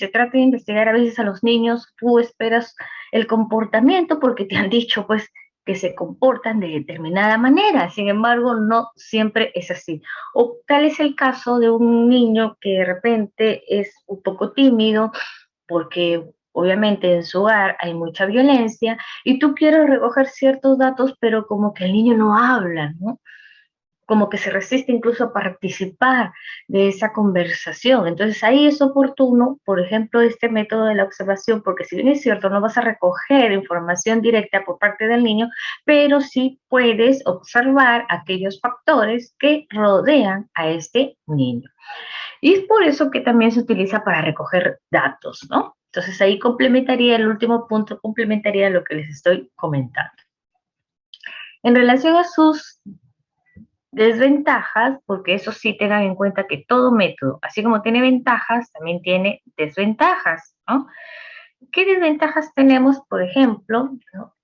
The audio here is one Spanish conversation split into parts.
se trata de investigar a veces a los niños, tú esperas el comportamiento porque te han dicho pues que se comportan de determinada manera, sin embargo no siempre es así. O tal es el caso de un niño que de repente es un poco tímido porque obviamente en su hogar hay mucha violencia y tú quieres recoger ciertos datos, pero como que el niño no habla, ¿no? Como que se resiste incluso a participar de esa conversación. Entonces ahí es oportuno, por ejemplo, este método de la observación, porque si bien es cierto, no vas a recoger información directa por parte del niño, pero sí puedes observar aquellos factores que rodean a este niño. Y es por eso que también se utiliza para recoger datos, ¿no? Entonces ahí complementaría, el último punto complementaría lo que les estoy comentando. En relación a sus desventajas, porque eso sí tengan en cuenta que todo método, así como tiene ventajas, también tiene desventajas, ¿no? ¿Qué desventajas tenemos, por ejemplo? ¿No?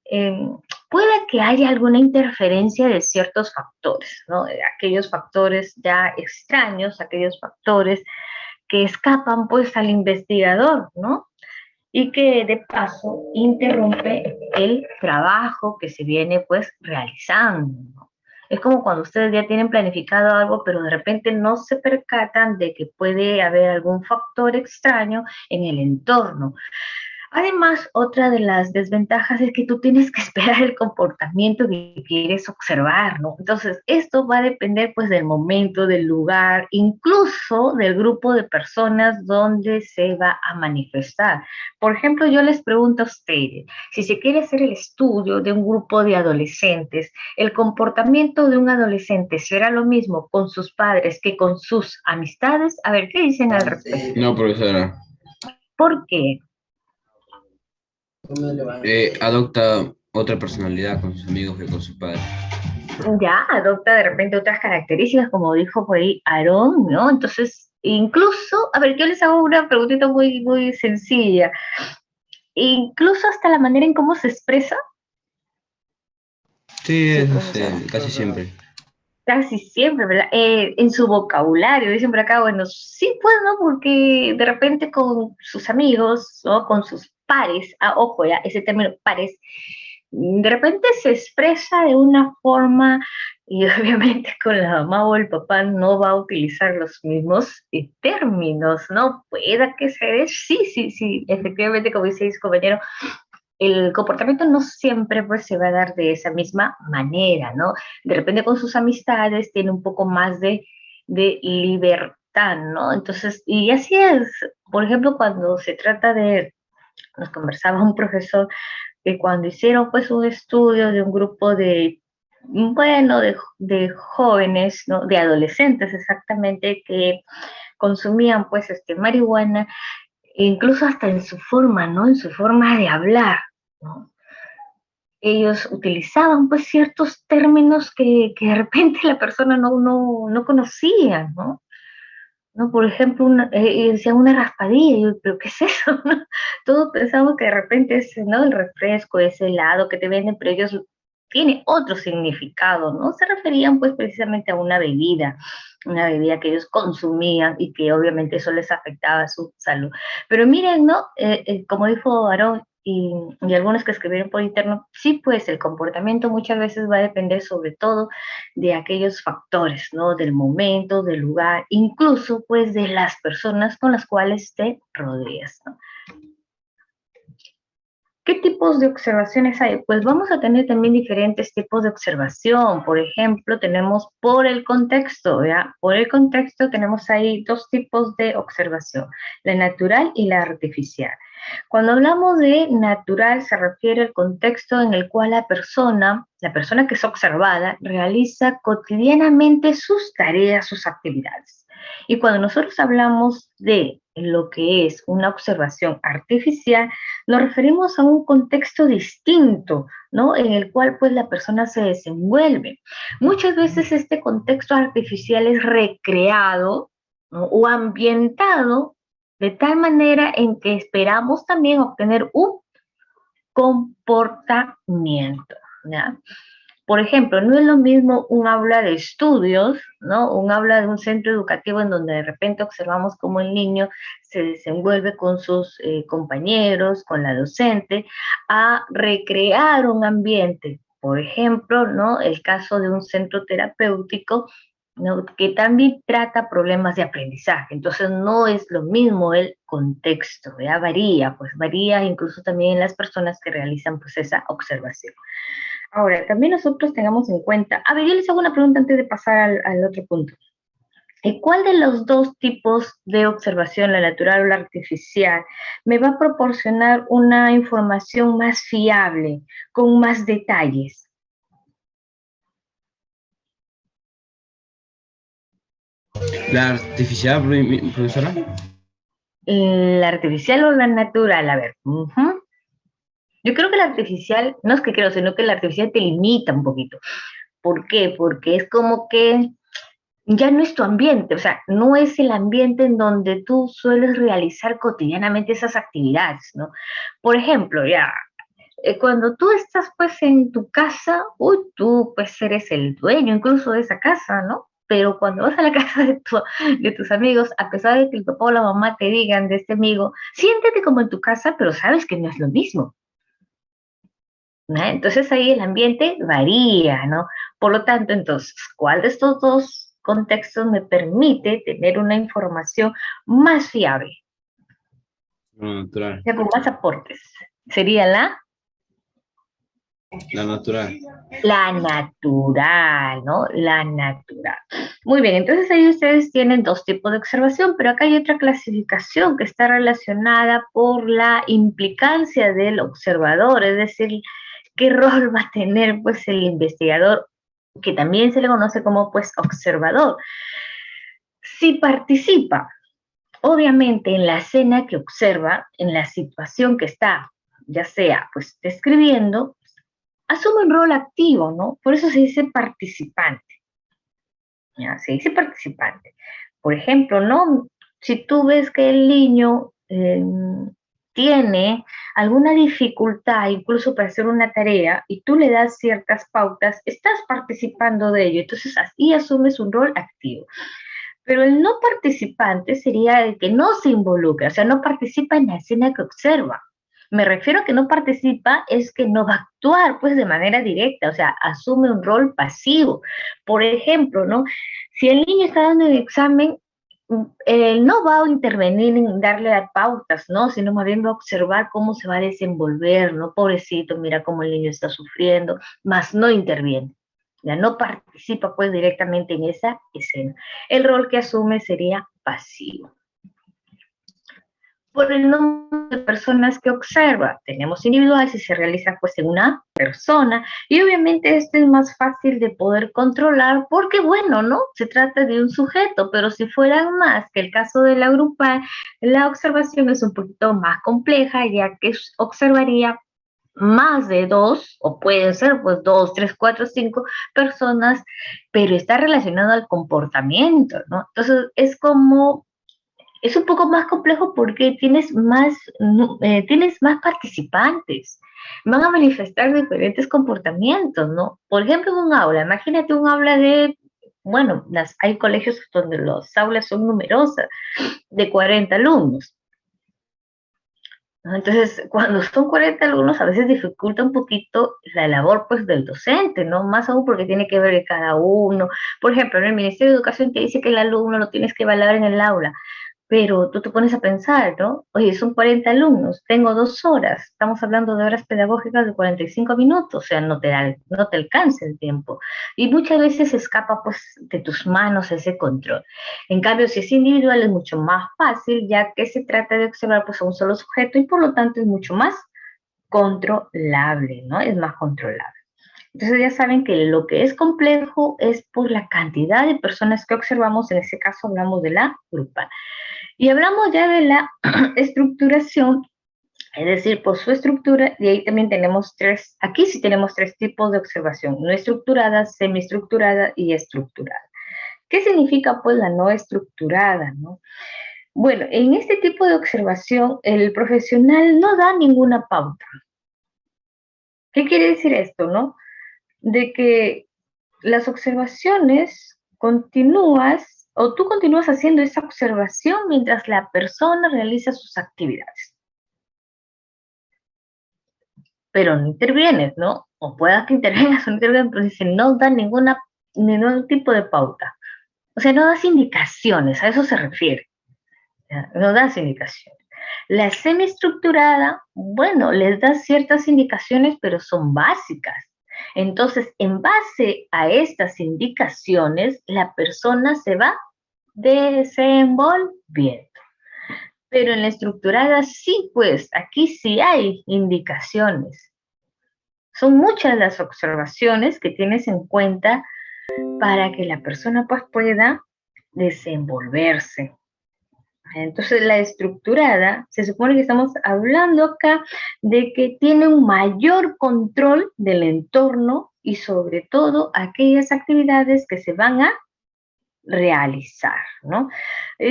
Puede que haya alguna interferencia de ciertos factores, ¿no? Aquellos factores ya extraños, aquellos factores que escapan pues al investigador, ¿no? Y que de paso interrumpe el trabajo que se viene pues realizando, ¿no? Es como cuando ustedes ya tienen planificado algo, pero de repente no se percatan de que puede haber algún factor extraño en el entorno. Además, otra de las desventajas es que tú tienes que esperar el comportamiento que quieres observar, ¿no? Entonces, esto va a depender pues del momento, del lugar, incluso del grupo de personas donde se va a manifestar. Por ejemplo, yo les pregunto a ustedes, si se quiere hacer el estudio de un grupo de adolescentes, ¿el comportamiento de un adolescente será lo mismo con sus padres que con sus amistades? A ver, ¿qué dicen al respecto? No, profesora. ¿Por qué? Adopta otra personalidad con sus amigos que con sus padres. Ya adopta de repente otras características, como dijo por ahí Aarón, ¿no? Entonces, incluso, a ver, yo les hago una preguntita muy, muy sencilla. Incluso hasta la manera en cómo se expresa, Sí, es casi siempre. casi siempre, ¿verdad? En su vocabulario, dicen por acá, bueno, sí, pues, ¿no? Porque de repente con sus amigos, ¿no? Con sus pares, ojo, ya, ese término pares, de repente se expresa de una forma y obviamente con la mamá o el papá no va a utilizar los mismos términos, ¿no? Pueda que se dé, sí, sí, sí, efectivamente, como dice su compañero, el comportamiento no siempre pues se va a dar de esa misma manera, ¿no? De repente con sus amistades tiene un poco más de libertad, ¿no? Entonces, y así es, por ejemplo, cuando se trata de, nos conversaba un profesor que cuando hicieron pues un estudio de un grupo de, bueno, de jóvenes, ¿no? De adolescentes exactamente, que consumían pues marihuana, incluso hasta en su forma, ¿no? En su forma de hablar, ¿no? Ellos utilizaban pues ciertos términos que de repente la persona no conocía, ¿no? ¿No? Por ejemplo, decía una raspadilla, y yo, ¿pero qué es eso? ¿No? Todos pensamos que de repente es, ¿no? El refresco, ese helado que te venden, pero ellos tiene otro significado, ¿no? Se referían pues precisamente a una bebida que ellos consumían y que obviamente eso les afectaba a su salud. Pero miren, ¿no? Como dijo Aarón y algunos que escribieron por interno, sí, pues el comportamiento muchas veces va a depender sobre todo de aquellos factores, ¿no? Del momento, del lugar, incluso pues de las personas con las cuales te rodeas, ¿no? ¿Qué tipos de observaciones hay? Pues vamos a tener también diferentes tipos de observación. Por ejemplo, tenemos por el contexto, ¿ya? Por el contexto tenemos ahí dos tipos de observación, la natural y la artificial. Cuando hablamos de natural se refiere al contexto en el cual la persona que es observada, realiza cotidianamente sus tareas, sus actividades. Y cuando nosotros hablamos de lo que es una observación artificial, nos referimos a un contexto distinto, ¿no? En el cual pues la persona se desenvuelve. Muchas veces este contexto artificial es recreado, ¿no? O ambientado de tal manera en que esperamos también obtener un comportamiento, ¿ya? Por ejemplo, no es lo mismo un aula de estudios, ¿no? Un aula de un centro educativo en donde de repente observamos cómo el niño se desenvuelve con sus compañeros, con la docente, a recrear un ambiente. Por ejemplo, ¿no? El caso de un centro terapéutico, ¿no? Que también trata problemas de aprendizaje. Entonces no es lo mismo el contexto, ya varía, pues varía incluso también en las personas que realizan pues esa observación. Ahora, también nosotros tengamos en cuenta, a ver, yo les hago una pregunta antes de pasar al otro punto. ¿Cuál de los dos tipos de observación, la natural o la artificial, me va a proporcionar una información más fiable, con más detalles? La artificial, profesora. ¿La artificial o la natural? A ver. Yo creo que la artificial, no es que creo, sino que la artificial te limita un poquito. ¿Por qué? Porque es como que ya no es tu ambiente, o sea, no es el ambiente en donde tú sueles realizar cotidianamente esas actividades, ¿no? Por ejemplo, ya, cuando tú estás pues en tu casa, uy, tú pues eres el dueño incluso de esa casa, ¿no? Pero cuando vas a la casa de tus amigos, a pesar de que el papá o la mamá te digan de este amigo, siéntete como en tu casa, pero sabes que no es lo mismo, ¿no? Entonces ahí el ambiente varía, ¿no? Por lo tanto, entonces, ¿cuál de estos dos contextos me permite tener una información más fiable, La natural. ya con más aportes? Sería La natural. la natural, ¿no? La natural. Muy bien, entonces ahí ustedes tienen dos tipos de observación, pero acá hay otra clasificación que está relacionada por la implicancia del observador, es decir, qué rol va a tener pues el investigador, que también se le conoce como pues observador. Si participa, obviamente, en la escena que observa, en la situación que está, ya sea pues describiendo, asume un rol activo, ¿no? Por eso se dice participante, ¿ya? Se dice participante. Por ejemplo, ¿no? Si tú ves que el niño tiene alguna dificultad incluso para hacer una tarea y tú le das ciertas pautas, estás participando de ello, entonces así asumes un rol activo. Pero el no participante sería el que no se involucra, o sea, no participa en la escena que observa. Me refiero a que no participa es que no va a actuar pues de manera directa, o sea, asume un rol pasivo. Por ejemplo, ¿no? Si el niño está dando un examen, él no va a intervenir en darle pautas, ¿no? Sino más bien va a observar cómo se va a desenvolver, ¿no? Pobrecito, mira cómo el niño está sufriendo, más no interviene. Ya no participa pues directamente en esa escena. El rol que asume sería pasivo. Por el número de personas que observa, tenemos individual si se realiza pues en una persona y obviamente esto es más fácil de poder controlar porque bueno, ¿no? Se trata de un sujeto, pero si fueran más que el caso de la grupal, la observación es un poquito más compleja ya que observaría más de dos, o pueden ser pues dos, tres, cuatro, cinco personas, pero está relacionado al comportamiento, ¿no? Entonces es un poco más complejo porque tienes más participantes, van a manifestar diferentes comportamientos, ¿no? Por ejemplo, en un aula, imagínate un aula bueno, hay colegios donde las aulas son numerosas, de 40 alumnos. ¿No? Entonces, cuando son 40 alumnos, a veces dificulta un poquito la labor pues del docente, ¿no? Más aún porque tiene que ver de cada uno. Por ejemplo, en el Ministerio de Educación te dice que el alumno lo tienes que evaluar en el aula, pero tú te pones a pensar, ¿no? Oye, son 40 alumnos, tengo 2 horas, estamos hablando de horas pedagógicas de 45 minutos, o sea, no te alcanza el tiempo. Y muchas veces escapa pues de tus manos ese control. En cambio, si es individual es mucho más fácil, ya que se trata de observar pues a un solo sujeto y por lo tanto es mucho más controlable, ¿no? Es más controlable. Entonces ya saben que lo que es complejo es por la cantidad de personas que observamos, en este caso hablamos de la grupal. Y hablamos ya de la estructuración, es decir, por su estructura, y ahí también tenemos aquí sí tenemos 3 tipos de observación, no estructurada, semiestructurada y estructurada. ¿Qué significa pues la no estructurada, no? Bueno, en este tipo de observación el profesional no da ninguna pauta. ¿Qué quiere decir esto, no? de que las observaciones continúas o tú continúas haciendo esa observación mientras la persona realiza sus actividades. Pero no intervienes, ¿no? O puedas que intervengas o no intervengas, pero si no da ningún tipo de pauta. O sea, no das indicaciones, a eso se refiere. ¿Ya? No das indicaciones. La semiestructurada, bueno, les da ciertas indicaciones, pero son básicas. Entonces, en base a estas indicaciones, la persona se va desenvolviendo. Pero en la estructurada sí, pues aquí sí hay indicaciones. Son muchas las observaciones que tienes en cuenta para que la persona pues pueda desenvolverse. Entonces la estructurada, se supone que estamos hablando acá de que tiene un mayor control del entorno y sobre todo aquellas actividades que se van a realizar, ¿no?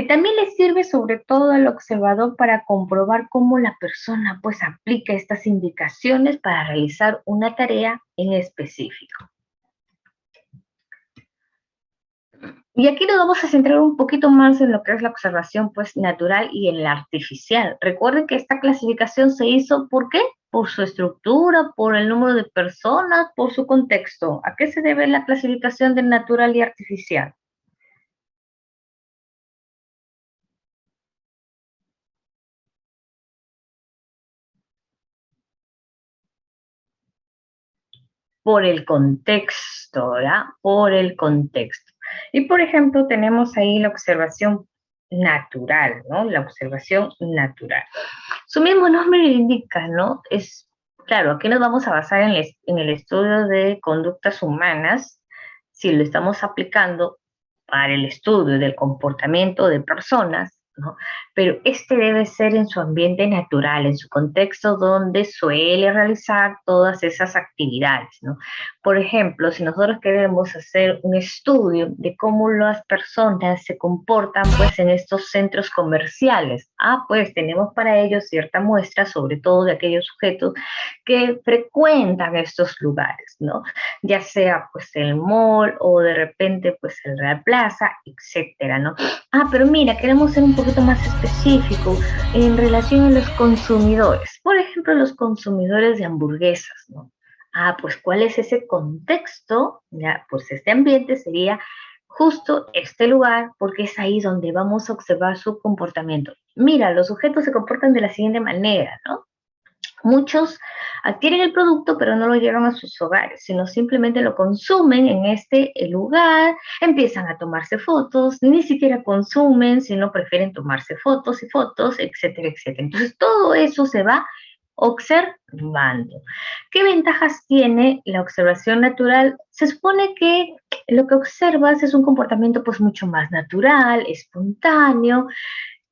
También le sirve sobre todo al observador para comprobar cómo la persona pues aplica estas indicaciones para realizar una tarea en específico. Y aquí nos vamos a centrar un poquito más en lo que es la observación pues natural y en la artificial. Recuerden que esta clasificación se hizo, ¿por qué? Por su estructura, por el número de personas, por su contexto. ¿A qué se debe la clasificación de natural y artificial? Por el contexto, ¿verdad? Por el contexto. Y por ejemplo, tenemos ahí la observación natural, ¿no? La observación natural. Su mismo nombre lo indica, ¿no? Es, claro, aquí nos vamos a basar en el estudio de conductas humanas, si lo estamos aplicando para el estudio del comportamiento de personas, ¿no? Pero este debe ser en su ambiente natural, en su contexto donde suele realizar todas esas actividades, ¿no? Por ejemplo, si nosotros queremos hacer un estudio de cómo las personas se comportan pues en estos centros comerciales, pues tenemos para ello cierta muestra, sobre todo de aquellos sujetos que frecuentan estos lugares, ¿no? Ya sea pues el mall o de repente pues el Real Plaza, etcétera, ¿no? Pero mira, queremos ser un poquito más específico en relación a los consumidores. Por ejemplo, los consumidores de hamburguesas, ¿no? Pues ¿cuál es ese contexto? Ya, pues este ambiente sería justo este lugar, porque es ahí donde vamos a observar su comportamiento. Mira, los sujetos se comportan de la siguiente manera, ¿no? Muchos adquieren el producto, pero no lo llevan a sus hogares, sino simplemente lo consumen en este lugar, empiezan a tomarse fotos, ni siquiera consumen, sino prefieren tomarse fotos y fotos, etcétera, etcétera. Entonces, todo eso se va observando. ¿Qué ventajas tiene la observación natural? Se supone que lo que observas es un comportamiento pues mucho más natural, espontáneo,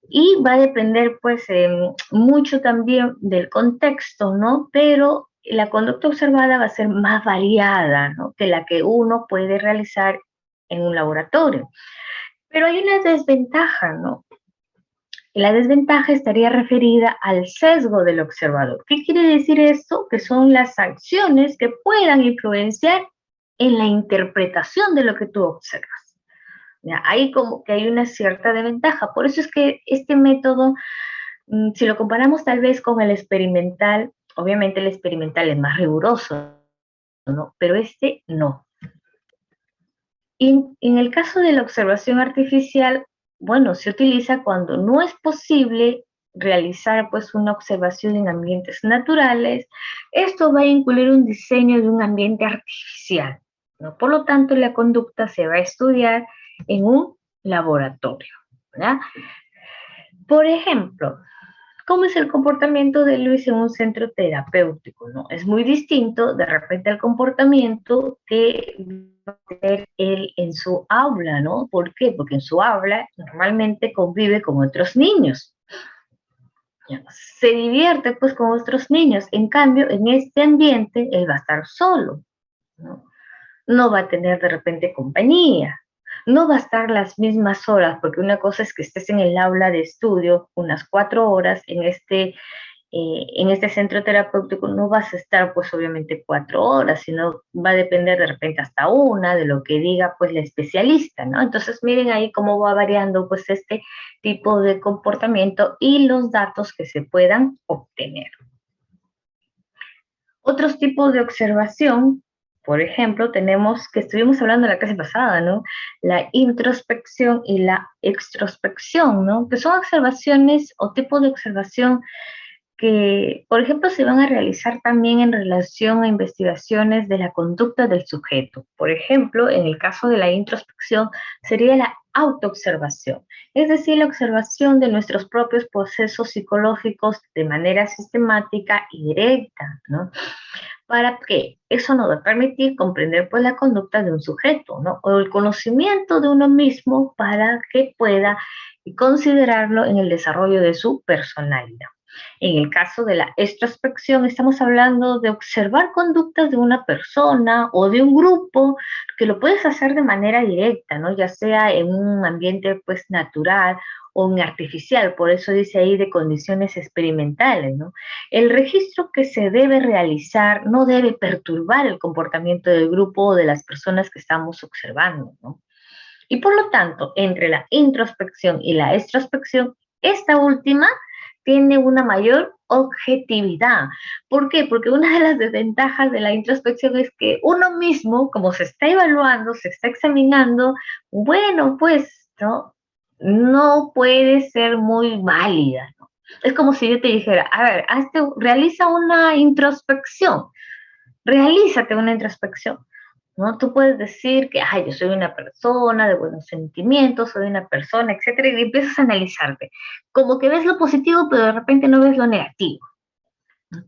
y va a depender pues mucho también del contexto, ¿no? Pero la conducta observada va a ser más variada, ¿no? Que la que uno puede realizar en un laboratorio. Pero hay una desventaja, ¿no? La desventaja estaría referida al sesgo del observador. ¿Qué quiere decir esto? Que son las acciones que puedan influenciar en la interpretación de lo que tú observas. Ya, ahí como que hay una cierta desventaja. Por eso es que este método, si lo comparamos tal vez con el experimental, obviamente el experimental es más riguroso, ¿no? Pero este no. Y en el caso de la observación artificial, bueno, se utiliza cuando no es posible realizar pues una observación en ambientes naturales. Esto va a incluir un diseño de un ambiente artificial, ¿no? Por lo tanto, la conducta se va a estudiar en un laboratorio, ¿verdad? Por ejemplo, ¿cómo es el comportamiento de Luis en un centro terapéutico? ¿No? Es muy distinto de repente al comportamiento que va a tener él en su aula, ¿no? ¿Por qué? Porque en su aula normalmente convive con otros niños. Se divierte pues con otros niños. En cambio, en este ambiente él va a estar solo, ¿no? No va a tener de repente compañía, no va a estar las mismas horas, porque una cosa es que estés en el aula de estudio unas 4 horas en este centro terapéutico no vas a estar pues obviamente 4 horas, sino va a depender de repente hasta una de lo que diga pues la especialista, ¿no? Entonces miren ahí cómo va variando pues este tipo de comportamiento y los datos que se puedan obtener. Otros tipos de observación, por ejemplo, tenemos que estuvimos hablando en la clase pasada, ¿no? La introspección y la extrospección, ¿no? Que son observaciones o tipos de observación que, por ejemplo, se van a realizar también en relación a investigaciones de la conducta del sujeto. Por ejemplo, en el caso de la introspección, sería la autoobservación, es decir, la observación de nuestros propios procesos psicológicos de manera sistemática y directa, ¿no? ¿Para qué? Eso nos va a permitir comprender pues la conducta de un sujeto, ¿no? O el conocimiento de uno mismo para que pueda considerarlo en el desarrollo de su personalidad. En el caso de la extrospección, estamos hablando de observar conductas de una persona o de un grupo, que lo puedes hacer de manera directa, ¿no? Ya sea en un ambiente pues natural o en artificial, por eso dice ahí de condiciones experimentales, ¿no? El registro que se debe realizar no debe perturbar el comportamiento del grupo o de las personas que estamos observando, ¿no? Y por lo tanto, entre la introspección y la extrospección, esta última tiene una mayor objetividad. ¿Por qué? Porque una de las desventajas de la introspección es que uno mismo, como se está evaluando, se está examinando, bueno, pues, ¿no? No puede ser muy válida, ¿no? Es como si yo te dijera, a ver, realiza una introspección, realízate una introspección. ¿No? Tú puedes decir que, ay, yo soy una persona de buenos sentimientos, soy una persona, etcétera, y empiezas a analizarte. Como que ves lo positivo, pero de repente no ves lo negativo. ¿No?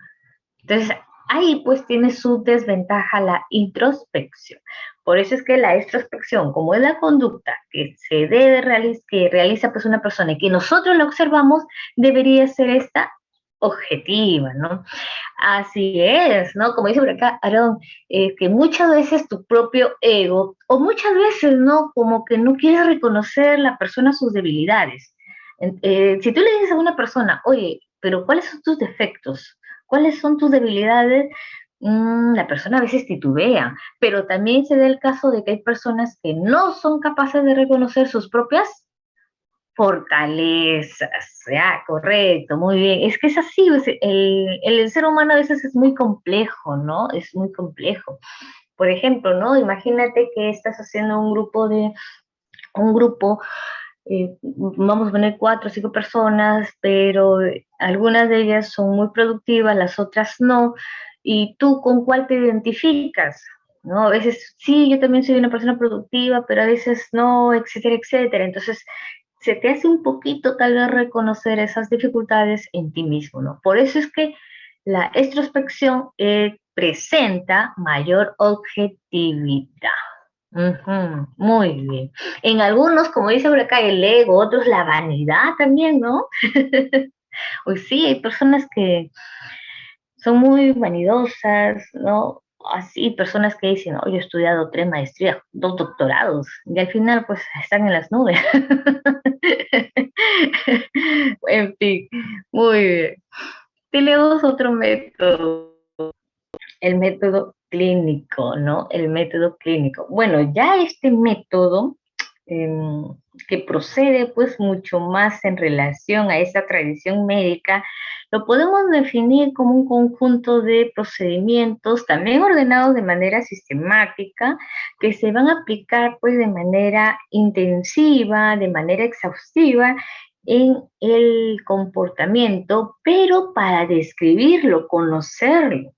Entonces, ahí pues tiene su desventaja la introspección. Por eso es que la extrospección, como es la conducta que se debe realizar, que realiza pues una persona y que nosotros la observamos, debería ser esta objetiva, ¿no? Así es, ¿no? Como dice por acá Aaron, que muchas veces tu propio ego, o muchas veces, ¿no? Como que no quieres reconocer la persona sus debilidades. Si tú le dices a una persona, oye, pero ¿cuáles son tus defectos? ¿Cuáles son tus debilidades? La persona a veces titubea, pero también se da el caso de que hay personas que no son capaces de reconocer sus propias fortalezas, ya, correcto, muy bien. Es que es así, pues, el ser humano a veces es muy complejo, ¿no? Es muy complejo. Por ejemplo, ¿no? Imagínate que estás haciendo un grupo, vamos a poner 4 o 5 personas, pero algunas de ellas son muy productivas, las otras no, y tú con cuál te identificas, ¿no? A veces sí, yo también soy una persona productiva, pero a veces no, etcétera, etcétera. Entonces, se te hace un poquito tal vez reconocer esas dificultades en ti mismo, ¿no? Por eso es que la extrospección presenta mayor objetividad. Ujú, muy bien. En algunos, como dice por acá, el ego, otros la vanidad también, ¿no? Pues sí, hay personas que son muy vanidosas, ¿no? Así, personas que dicen, oh, yo he estudiado 3 maestrías, 2 doctorados, y al final pues están en las nubes. En fin, muy bien. Tenemos otro método, el método clínico, ¿no? El método clínico. Bueno, ya este método eh, que procede pues mucho más en relación a esa tradición médica, lo podemos definir como un conjunto de procedimientos también ordenados de manera sistemática que se van a aplicar pues de manera intensiva, de manera exhaustiva en el comportamiento, pero para describirlo, conocerlo.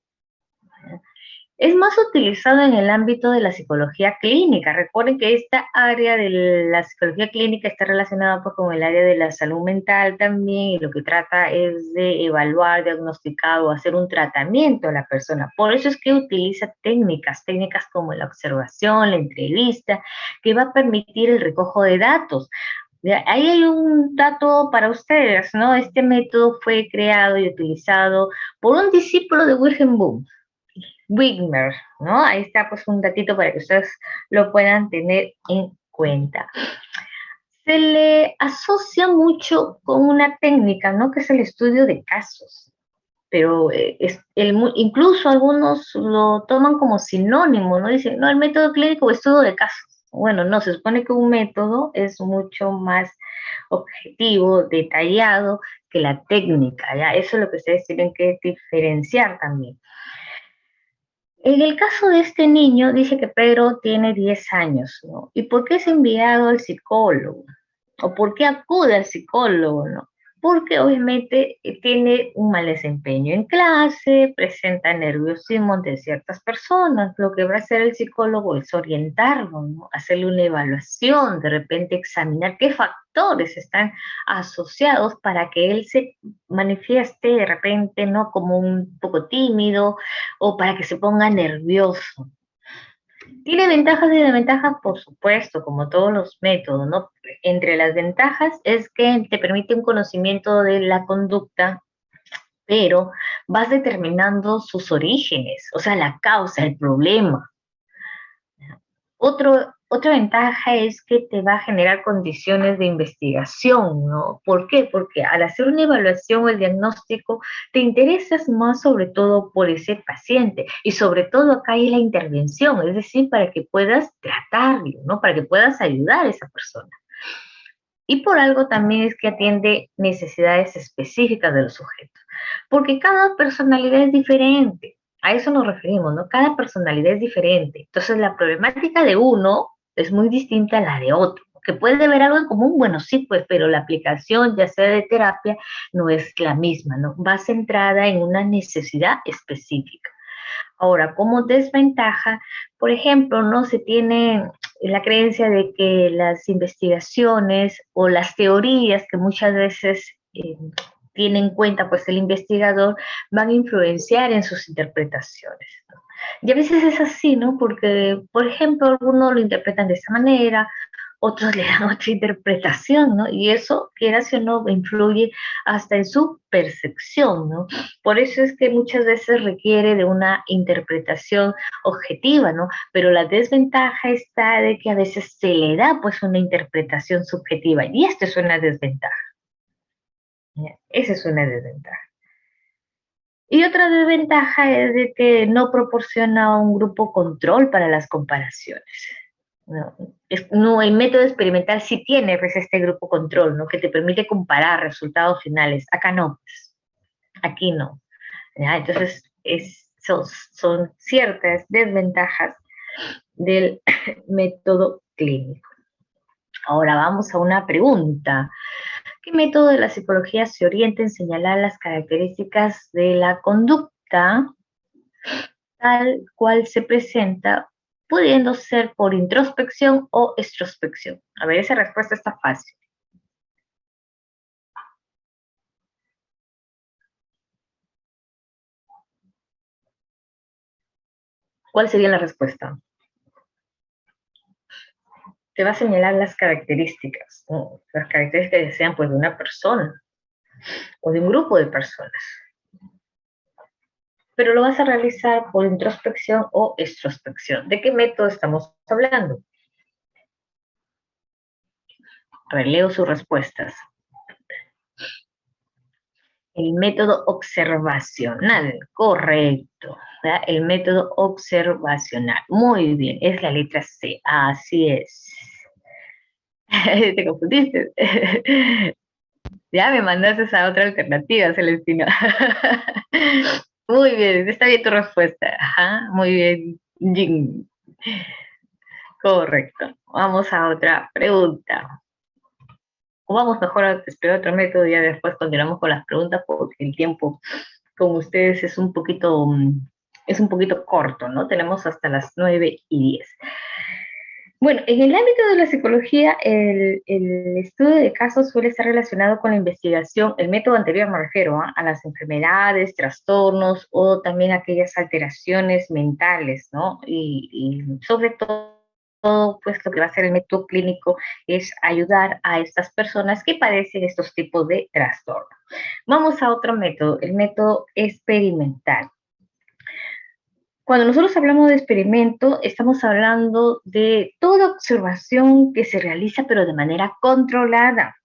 Es más utilizado en el ámbito de la psicología clínica. Recuerden que esta área de la psicología clínica está relacionada pues, con el área de la salud mental también y lo que trata es de evaluar, diagnosticar o hacer un tratamiento a la persona. Por eso es que utiliza técnicas como la observación, la entrevista, que va a permitir el recojo de datos. Ahí hay un dato para ustedes, ¿no? Este método fue creado y utilizado por un discípulo de Wilhelm Wundt, Wigner, ¿no? Ahí está pues un datito para que ustedes lo puedan tener en cuenta. Se le asocia mucho con una técnica, ¿no? Que es el estudio de casos. pero incluso algunos lo toman como sinónimo, ¿no? Dicen, no, el método clínico es estudio de casos. Bueno, no, se supone que un método es mucho más objetivo, detallado que la técnica, ¿ya? Eso es lo que ustedes tienen que diferenciar también. En el caso de este niño, dice que Pedro tiene 10 años, ¿no? ¿Y por qué es enviado al psicólogo? ¿O por qué acude al psicólogo, no? Porque obviamente tiene un mal desempeño en clase, presenta nerviosismo de ciertas personas. Lo que va a hacer el psicólogo es orientarlo, ¿no? Hacerle una evaluación, de repente examinar qué factores están asociados para que él se manifieste de repente, ¿no? Como un poco tímido o para que se ponga nervioso. Tiene ventajas y desventajas, por supuesto, como todos los métodos, ¿no? Entre las ventajas es que te permite un conocimiento de la conducta, pero vas determinando sus orígenes, o sea, la causa, el problema. Otra ventaja es que te va a generar condiciones de investigación, ¿no? ¿Por qué? Porque al hacer una evaluación o el diagnóstico, te interesas más sobre todo por ese paciente y sobre todo acá hay la intervención, es decir, para que puedas tratarlo, ¿no? Para que puedas ayudar a esa persona. Y por algo también es que atiende necesidades específicas de los sujetos, porque cada personalidad es diferente. A eso nos referimos, ¿no? Cada personalidad es diferente. Entonces, la problemática de uno es muy distinta a la de otro. Que puede haber algo en común, bueno, sí, pues, pero la aplicación, ya sea de terapia, no es la misma, ¿no? Va centrada en una necesidad específica. Ahora, como desventaja, por ejemplo, no se tiene la creencia de que las investigaciones o las teorías que muchas veces tiene en cuenta pues el investigador van a influenciar en sus interpretaciones, ¿no? Y a veces es así, ¿no? Porque, por ejemplo, algunos lo interpretan de esa manera, otros le dan otra interpretación, ¿no? Y eso, quieras o no, influye hasta en su percepción, ¿no? Por eso es que muchas veces requiere de una interpretación objetiva, ¿no? Pero la desventaja está de que a veces se le da pues una interpretación subjetiva y esto es una desventaja. ¿Ya? Esa es una desventaja. Y otra desventaja es de que no proporciona un grupo control para las comparaciones. No, no, el método experimental sí tiene pues, este grupo control, ¿no? Que te permite comparar resultados finales. Acá no, pues, aquí no. ¿Ya? Entonces, son ciertas desventajas del método clínico. Ahora vamos a una pregunta. ¿Qué método de la psicología se orienta en señalar las características de la conducta tal cual se presenta, pudiendo ser por introspección o extrospección? A ver, esa respuesta está fácil. ¿Cuál sería la respuesta? Te va a señalar las características, ¿no? Las características que sean pues de una persona o de un grupo de personas. Pero lo vas a realizar por introspección o extrospección. ¿De qué método estamos hablando? Releo sus respuestas. El método observacional, correcto. ¿Verdad? El método observacional. Muy bien, es la letra C. Así es. Te confundiste. Ya me mandaste a otra alternativa, Celestina. Muy bien, está bien tu respuesta. Ajá, muy bien, Jin. Correcto. Vamos a otra pregunta. O vamos mejor a esperar otro método y ya después continuamos con las preguntas porque el tiempo con ustedes es un poquito corto, ¿no? Tenemos hasta las 9:10. Bueno, en el ámbito de la psicología, el estudio de casos suele estar relacionado con la investigación, el método anterior me refiero a las enfermedades, trastornos o también aquellas alteraciones mentales, ¿no? Y sobre todo, pues lo que va a hacer el método clínico es ayudar a estas personas que padecen estos tipos de trastornos. Vamos a otro método, el método experimental. Cuando nosotros hablamos de experimento, estamos hablando de toda observación que se realiza, pero de manera controlada.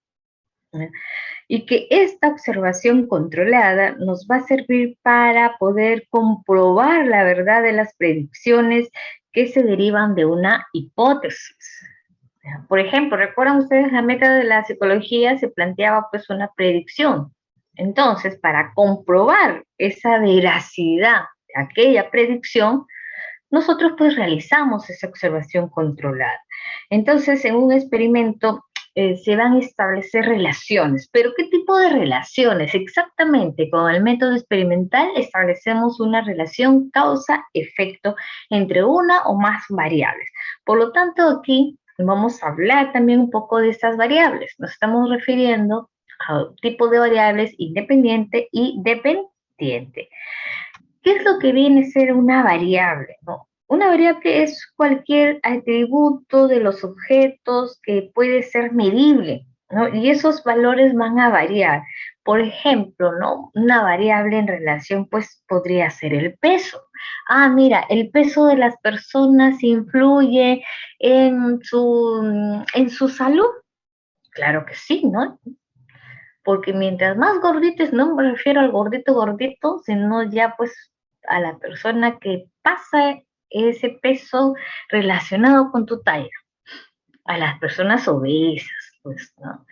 y que esta observación controlada nos va a servir para poder comprobar la verdad de las predicciones que se derivan de una hipótesis. Por ejemplo, ¿recuerdan ustedes la meta de la psicología? Se planteaba pues una predicción. Entonces, para comprobar esa veracidad de aquella predicción, nosotros pues realizamos esa observación controlada. Entonces, en un experimento se van a establecer relaciones, pero ¿qué tipo de relaciones? Exactamente, con el método experimental establecemos una relación causa-efecto entre una o más variables. Por lo tanto, aquí vamos a hablar también un poco de estas variables. Nos estamos refiriendo a tipo de variables independiente y dependiente. ¿Qué es lo que viene a ser una variable? ¿No? Una variable es cualquier atributo de los objetos que puede ser medible, ¿no? Y esos valores van a variar. Por ejemplo, ¿no? Una variable en relación, pues, podría ser el peso. Ah, mira, el peso de las personas influye en su salud. Claro que sí, ¿no? Porque mientras más gorditos, no me refiero al gordito gordito, sino ya pues a la persona que pasa ese peso relacionado con tu talla, a las personas obesas, pues, ¿no?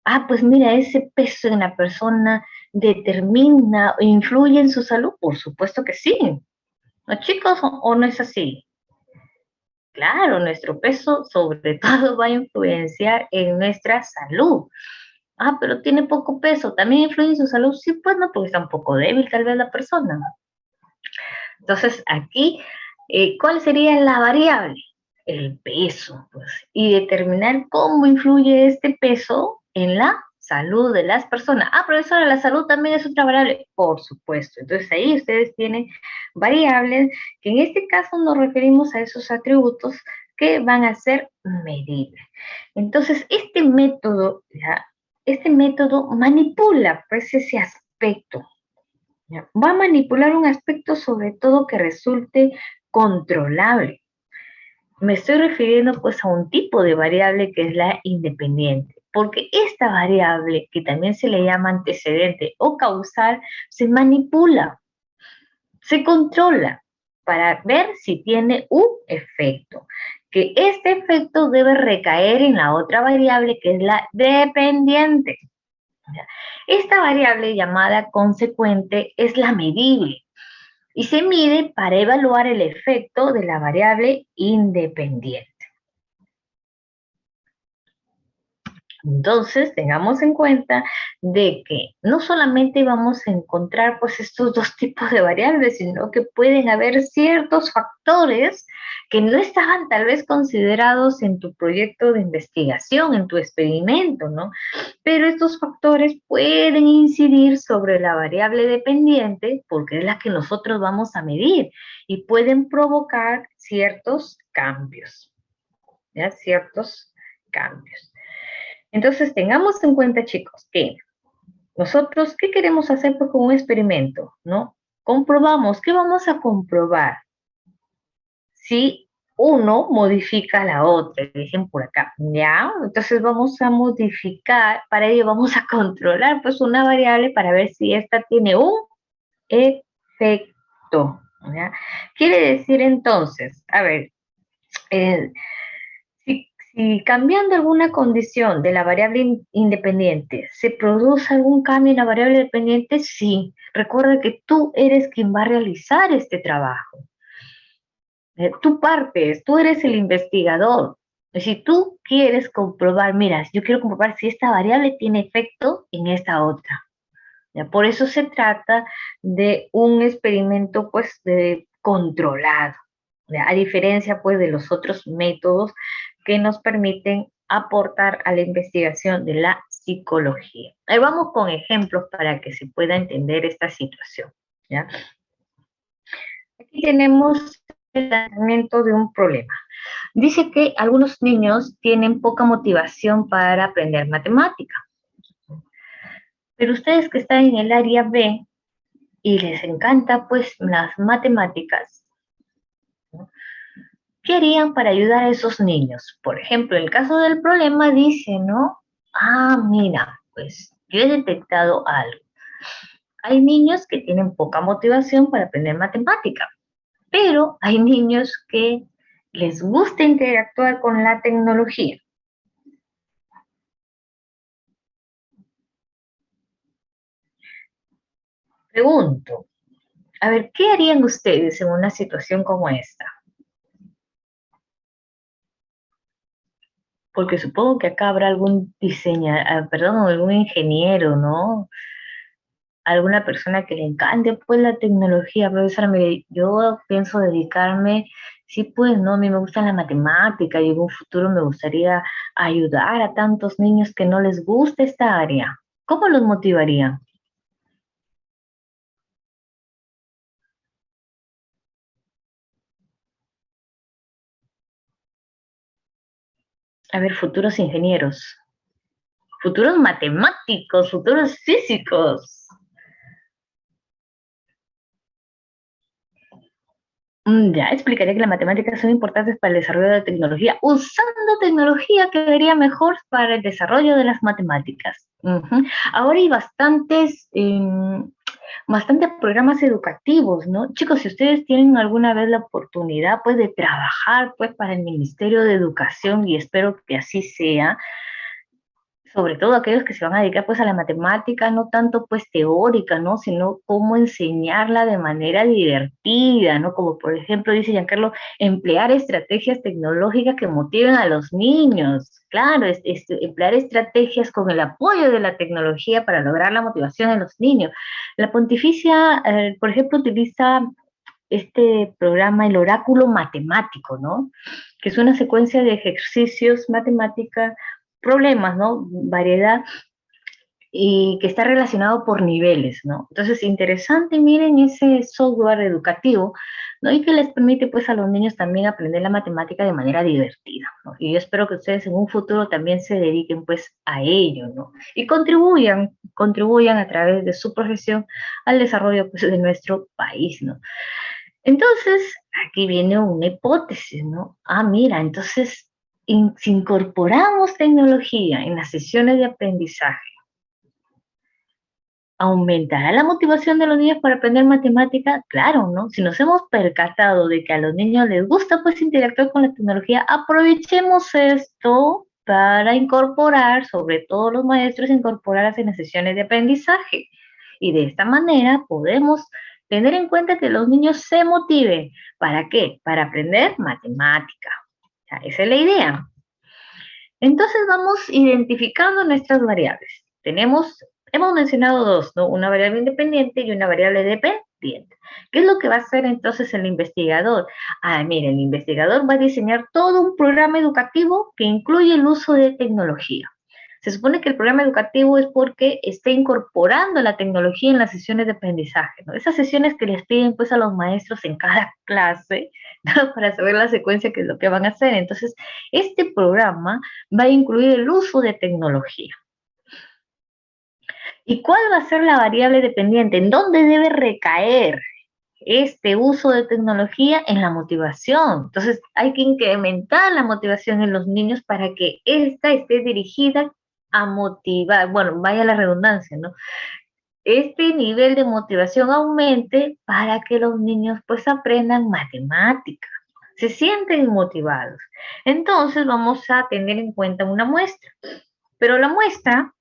Ah, pues mira, ese peso en la persona determina o influye en su salud, por supuesto que sí, ¿no, chicos? ¿O no es así? Claro, nuestro peso sobre todo va a influenciar en nuestra salud. Ah, pero tiene poco peso, ¿también influye en su salud? Sí, pues no, porque está un poco débil tal vez la persona. Entonces, aquí, ¿cuál sería la variable? El peso, pues, y determinar cómo influye este peso en la salud de las personas. Ah, profesora, la salud también es otra variable. Por supuesto. Entonces, ahí ustedes tienen variables que en este caso nos referimos a esos atributos que van a ser medibles. Entonces, este método manipula pues ese aspecto. ¿Ya? Va a manipular un aspecto sobre todo que resulte controlable. Me estoy refiriendo pues a un tipo de variable que es la independiente, porque esta variable, que también se le llama antecedente o causal, se manipula, se controla para ver si tiene un efecto, que este efecto debe recaer en la otra variable que es la dependiente. Esta variable llamada consecuente es la medible y se mide para evaluar el efecto de la variable independiente. Entonces, tengamos en cuenta de que no solamente vamos a encontrar pues estos dos tipos de variables, sino que pueden haber ciertos factores que no estaban tal vez considerados en tu proyecto de investigación, en tu experimento, ¿no? Pero estos factores pueden incidir sobre la variable dependiente porque es la que nosotros vamos a medir y pueden provocar ciertos cambios, ¿ya? Ciertos cambios. Entonces, tengamos en cuenta, chicos, que nosotros, ¿qué queremos hacer pues, con un experimento? ¿No? Comprobamos, ¿qué vamos a comprobar? Si uno modifica a la otra, dicen por acá, ¿ya? Entonces vamos a modificar, para ello vamos a controlar pues una variable para ver si esta tiene un efecto, ¿ya? Quiere decir entonces, a ver, eh, si cambiando alguna condición de la variable independiente se produce algún cambio en la variable dependiente, sí. Recuerda que tú eres quien va a realizar este trabajo. Tú partes, tú eres el investigador. Si tú quieres comprobar, mira, yo quiero comprobar si esta variable tiene efecto en esta otra. ¿Ya? Por eso se trata de un experimento pues controlado, ¿ya? A diferencia pues de los otros métodos que nos permiten aportar a la investigación de la psicología. Ahí vamos con ejemplos para que se pueda entender esta situación, ¿ya? Aquí tenemos el planteamiento de un problema. Dice que algunos niños tienen poca motivación para aprender matemática, pero ustedes que están en el área B y les encanta pues las matemáticas, ¿no? ¿Qué harían para ayudar a esos niños? Por ejemplo, en el caso del problema dice, ¿no? Ah, mira, pues yo he detectado algo. Hay niños que tienen poca motivación para aprender matemática, pero hay niños que les gusta interactuar con la tecnología. Pregunto, a ver, ¿qué harían ustedes en una situación como esta? Porque supongo que acá habrá algún algún ingeniero, ¿no? Alguna persona que le encante pues la tecnología, profesora, mire, yo pienso dedicarme, sí pues, ¿no? A mí me gusta la matemática y en un futuro me gustaría ayudar a tantos niños que no les gusta esta área. ¿Cómo los motivaría? A ver, futuros ingenieros, futuros matemáticos, futuros físicos. Ya explicaría que las matemáticas son importantes para el desarrollo de la tecnología. Usando tecnología quedaría mejor para el desarrollo de las matemáticas. Ujú. Ahora hay bastantes programas educativos, ¿no? Chicos, si ustedes tienen alguna vez la oportunidad, pues, de trabajar, pues, para el Ministerio de Educación, y espero que así sea, sobre todo aquellos que se van a dedicar pues a la matemática, no tanto pues teórica, ¿no? Sino cómo enseñarla de manera divertida, ¿no? Como por ejemplo, dice Giancarlo, emplear estrategias tecnológicas que motiven a los niños. Claro, emplear estrategias con el apoyo de la tecnología para lograr la motivación de los niños. La Pontificia, por ejemplo, utiliza este programa, el oráculo matemático, ¿no? Que es una secuencia de ejercicios matemáticas, problemas, ¿no? Variedad, y que está relacionado por niveles, ¿no? Entonces, interesante, miren ese software educativo, ¿no? Y que les permite, pues, a los niños también aprender la matemática de manera divertida, ¿no? Y yo espero que ustedes en un futuro también se dediquen, pues, a ello, ¿no? Y contribuyan a través de su profesión al desarrollo, pues, de nuestro país, ¿no? Entonces, aquí viene una hipótesis, ¿no? Ah, mira, entonces, si incorporamos tecnología en las sesiones de aprendizaje, ¿aumentará la motivación de los niños para aprender matemática? Claro, ¿no? Si nos hemos percatado de que a los niños les gusta pues interactuar con la tecnología, aprovechemos esto para incorporar, sobre todo los maestros, incorporarlas en las sesiones de aprendizaje. Y de esta manera podemos tener en cuenta que los niños se motiven. ¿Para qué? Para aprender matemática. O sea, esa es la idea. Entonces vamos identificando nuestras variables. Hemos mencionado dos, ¿no? Una variable independiente y una variable dependiente. ¿Qué es lo que va a hacer entonces el investigador? Ah, mire, el investigador va a diseñar todo un programa educativo que incluye el uso de tecnología. Se supone que el programa educativo es porque está incorporando la tecnología en las sesiones de aprendizaje, ¿no? Esas sesiones que les piden pues a los maestros en cada clase, ¿no? Para saber la secuencia que es lo que van a hacer. Entonces, este programa va a incluir el uso de tecnología. ¿Y cuál va a ser la variable dependiente? ¿En dónde debe recaer este uso de tecnología? En la motivación? Entonces, hay que incrementar la motivación en los niños para que ésta esté dirigida a motivar, bueno, vaya la redundancia, ¿no? Este nivel de motivación aumente para que los niños pues aprendan matemáticas, se sienten motivados. Entonces vamos a tener en cuenta una muestra, pero la muestra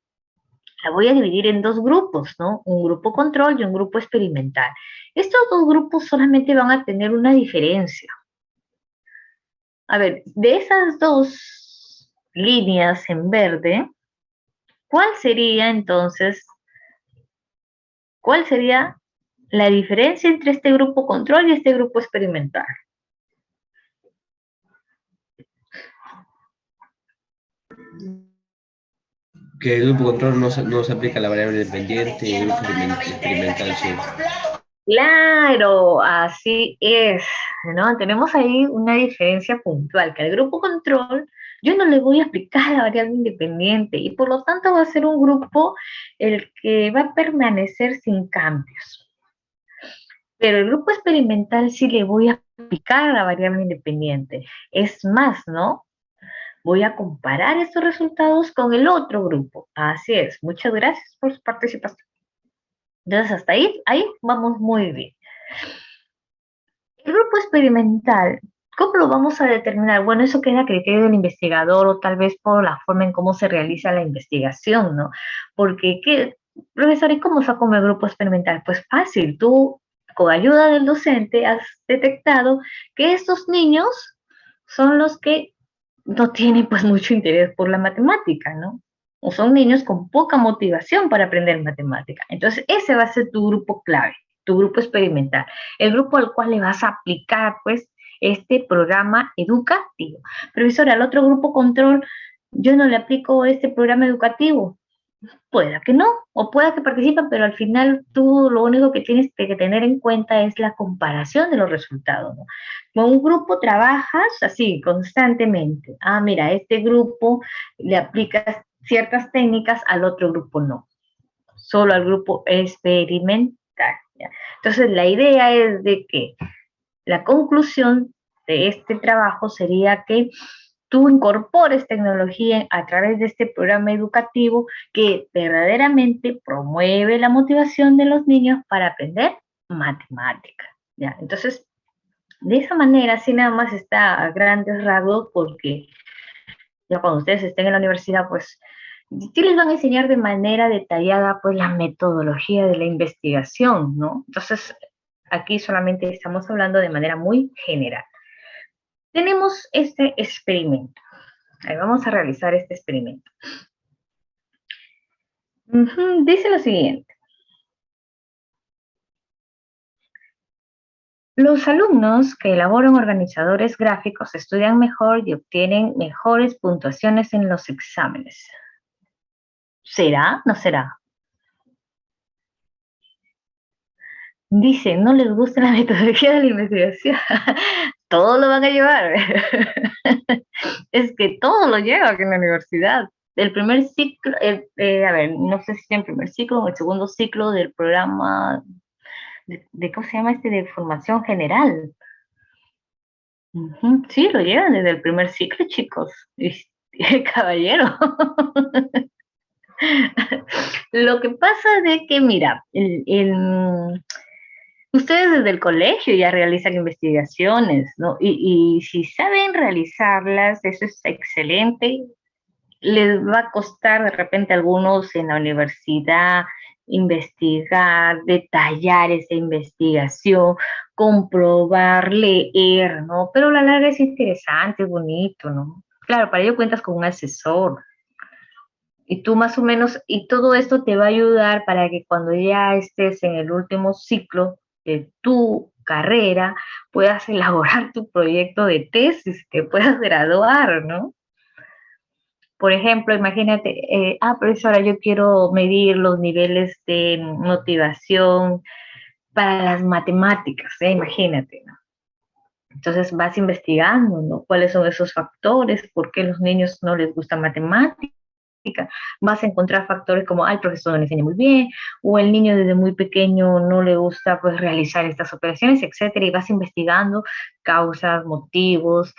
la voy a dividir en dos grupos, ¿no? Un grupo control y un grupo experimental. Estos dos grupos solamente van a tener una diferencia. A ver, de esas dos líneas en verde, ¿cuál sería entonces, cuál sería la diferencia entre este grupo control y este grupo experimental? Que el grupo control no se aplica a la variable dependiente y el grupo experimental sí. Claro, así es, ¿no? Tenemos ahí una diferencia puntual, que al grupo control yo no le voy a aplicar la variable independiente y por lo tanto va a ser un grupo el que va a permanecer sin cambios. Pero el grupo experimental sí le voy a aplicar la variable independiente. Es más, ¿no? Voy a comparar estos resultados con el otro grupo. Así es. Muchas gracias por su participación. Entonces, hasta ahí vamos muy bien. El grupo experimental, ¿cómo lo vamos a determinar? Bueno, eso queda a criterio del investigador o tal vez por la forma en cómo se realiza la investigación, ¿no? Porque, profesor, ¿y cómo saco mi grupo experimental? Pues fácil, tú con ayuda del docente has detectado que estos niños son los que no tienen pues mucho interés por la matemática, ¿no? O son niños con poca motivación para aprender matemática. Entonces, ese va a ser tu grupo clave, tu grupo experimental, el grupo al cual le vas a aplicar pues este programa educativo. Profesora, al otro grupo control, yo no le aplico este programa educativo. Pueda que no, o pueda que participen, pero al final tú lo único que tienes que tener en cuenta es la comparación de los resultados, ¿no? Con un grupo trabajas así, constantemente. Ah, mira, este grupo le aplicas ciertas técnicas, al otro grupo no. Solo al grupo experimental, ¿ya? Entonces, la idea es de que la conclusión de este trabajo sería que tú incorpores tecnología a través de este programa educativo que verdaderamente promueve la motivación de los niños para aprender matemáticas, ¿ya? Entonces, de esa manera, así nada más está a grandes rasgos, porque ya cuando ustedes estén en la universidad, pues sí les van a enseñar de manera detallada pues la metodología de la investigación, ¿no? Entonces, aquí solamente estamos hablando de manera muy general. Tenemos este experimento. Ahí vamos a realizar este experimento. Dice lo siguiente. Los alumnos que elaboran organizadores gráficos estudian mejor y obtienen mejores puntuaciones en los exámenes. ¿Será? ¿No será? Dice, no les gusta la metodología de la investigación. Todo lo van a llevar. Es que todo lo lleva en la universidad. El primer ciclo, a ver, no sé si es el primer ciclo o el segundo ciclo del programa ¿cómo se llama este? De formación general. Sí, lo llevan desde el primer ciclo, chicos. Caballero. Lo que pasa es de que, mira, ustedes desde el colegio ya realizan investigaciones, ¿no? Y si saben realizarlas, eso es excelente. Les va a costar de repente a algunos en la universidad investigar, detallar esa investigación, comprobar, leer, ¿no? Pero a la larga es interesante, es bonito, ¿no? Claro, para ello cuentas con un asesor. Y tú más o menos, y todo esto te va a ayudar para que cuando ya estés en el último ciclo de tu carrera, puedas elaborar tu proyecto de tesis, te puedas graduar, ¿no? Por ejemplo, imagínate, profesora, yo quiero medir los niveles de motivación para las matemáticas, imagínate, ¿no? Entonces vas investigando, ¿no? ¿Cuáles son esos factores? ¿Por qué a los niños no les gusta matemáticas? Vas a encontrar factores como, el profesor no le enseña muy bien, o el niño desde muy pequeño no le gusta pues realizar estas operaciones, etcétera, y vas investigando causas, motivos,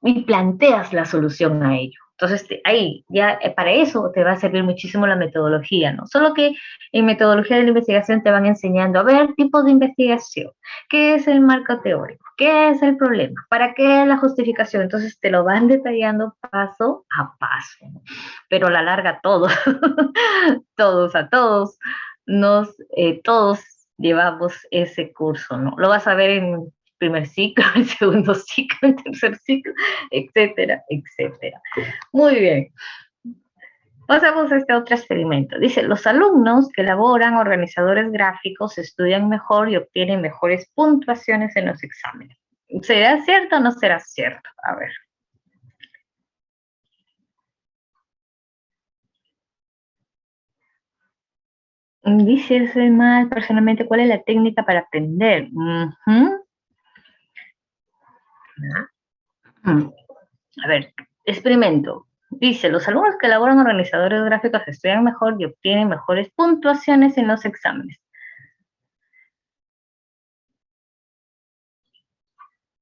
y planteas la solución a ello. Entonces, ahí, ya para eso te va a servir muchísimo la metodología, ¿no? Solo que en metodología de la investigación te van enseñando a ver tipos de investigación, qué es el marco teórico, qué es el problema, para qué es la justificación. Entonces, te lo van detallando paso a paso, ¿no? Pero a la larga, todos, todos a todos, todos llevamos ese curso, ¿no? Lo vas a ver en primer ciclo, el segundo ciclo, el tercer ciclo, etcétera, etcétera. Muy bien. Pasamos a este otro experimento. Dice, los alumnos que elaboran organizadores gráficos estudian mejor y obtienen mejores puntuaciones en los exámenes. ¿Será cierto o no será cierto? A ver. Dice, soy más personalmente, ¿cuál es la técnica para aprender? A ver, experimento. Dice, los alumnos que elaboran organizadores gráficos estudian mejor y obtienen mejores puntuaciones en los exámenes.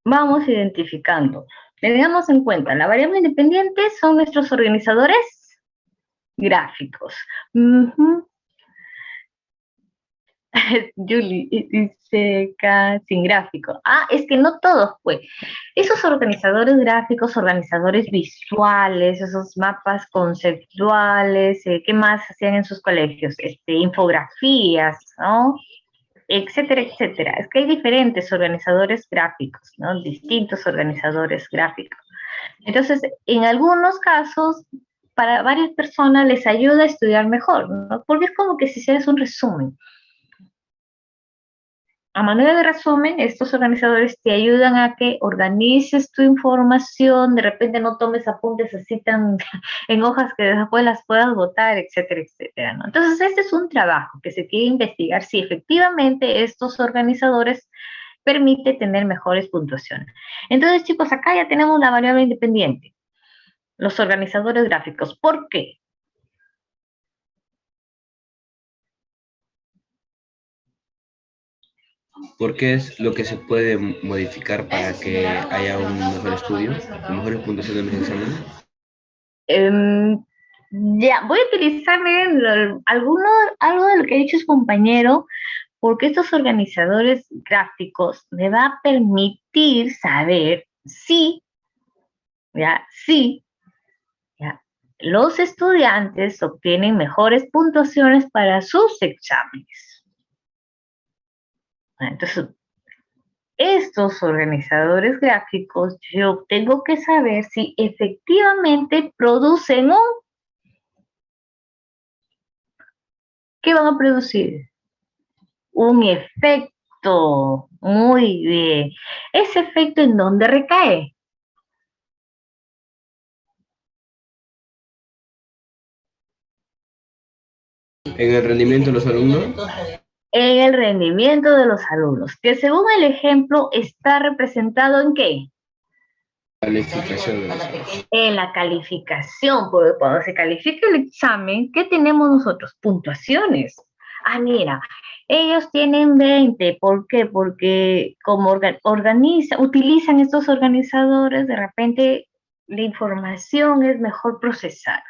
Vamos identificando. Tengamos en cuenta, la variable independiente son nuestros organizadores gráficos. Julie dice acá sin gráfico. Ah, es que no todos, pues. Esos organizadores gráficos, organizadores visuales, esos mapas conceptuales, ¿qué más hacían en sus colegios? Infografías, ¿no? Etcétera, etcétera. Es que hay diferentes organizadores gráficos, ¿no? Distintos organizadores gráficos. Entonces, en algunos casos, para varias personas les ayuda a estudiar mejor, ¿no? Porque es como que si hicieras un resumen. A manera de resumen, estos organizadores te ayudan a que organices tu información, de repente no tomes apuntes así tan en hojas que después las puedas botar, etcétera, etcétera, ¿no? Entonces, este es un trabajo que se quiere investigar si efectivamente estos organizadores permiten tener mejores puntuaciones. Entonces, chicos, acá ya tenemos la variable independiente, los organizadores gráficos. ¿Por qué? Porque es lo que se puede modificar para que haya un mejor estudio, mejores puntuaciones en los exámenes. Ya, voy a utilizar algo de lo que ha dicho su compañero, porque estos organizadores gráficos me va a permitir saber si ya, los estudiantes obtienen mejores puntuaciones para sus exámenes. Entonces, estos organizadores gráficos, yo tengo que saber si efectivamente producen ¿qué van a producir? Un efecto. Muy bien. ¿Ese efecto en dónde recae? En el rendimiento de los alumnos. En el rendimiento de los alumnos, que según el ejemplo está representado en ¿qué? Calificación de los alumnos. En la calificación, porque cuando se califica el examen, ¿qué tenemos nosotros? Puntuaciones. Ah, mira, ellos tienen 20, ¿por qué? Porque como utilizan estos organizadores, de repente la información es mejor procesada.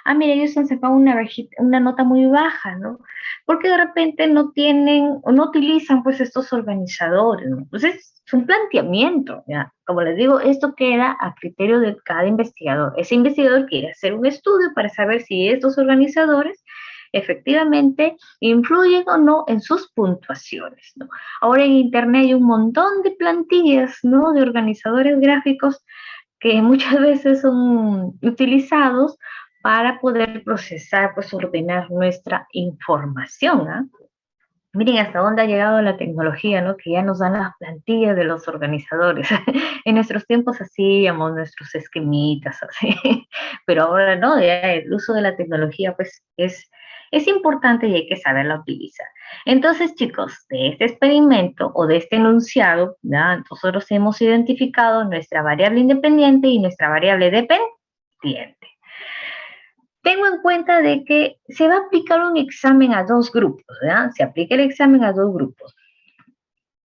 Ah, mira, ellos han sacado una nota muy baja, ¿no? Porque de repente no tienen o no utilizan pues estos organizadores, ¿no? Entonces, es un planteamiento, ¿ya? Como les digo, esto queda a criterio de cada investigador. Ese investigador quiere hacer un estudio para saber si estos organizadores efectivamente influyen o no en sus puntuaciones, ¿no? Ahora en Internet hay un montón de plantillas, ¿no? De organizadores gráficos que muchas veces son utilizados para poder procesar, pues ordenar nuestra información, ¿ah? Miren hasta dónde ha llegado la tecnología, ¿no? Que ya nos dan las plantillas de los organizadores. En nuestros tiempos hacíamos nuestros esquemitas, así. Pero ahora no, ya el uso de la tecnología, pues, es importante y hay que saberla utilizar. Entonces, chicos, de este experimento o de este enunciado, ¿ya? Nosotros hemos identificado nuestra variable independiente y nuestra variable dependiente. Tengo en cuenta de que se va a aplicar un examen a dos grupos, ¿verdad? Se aplica el examen a dos grupos.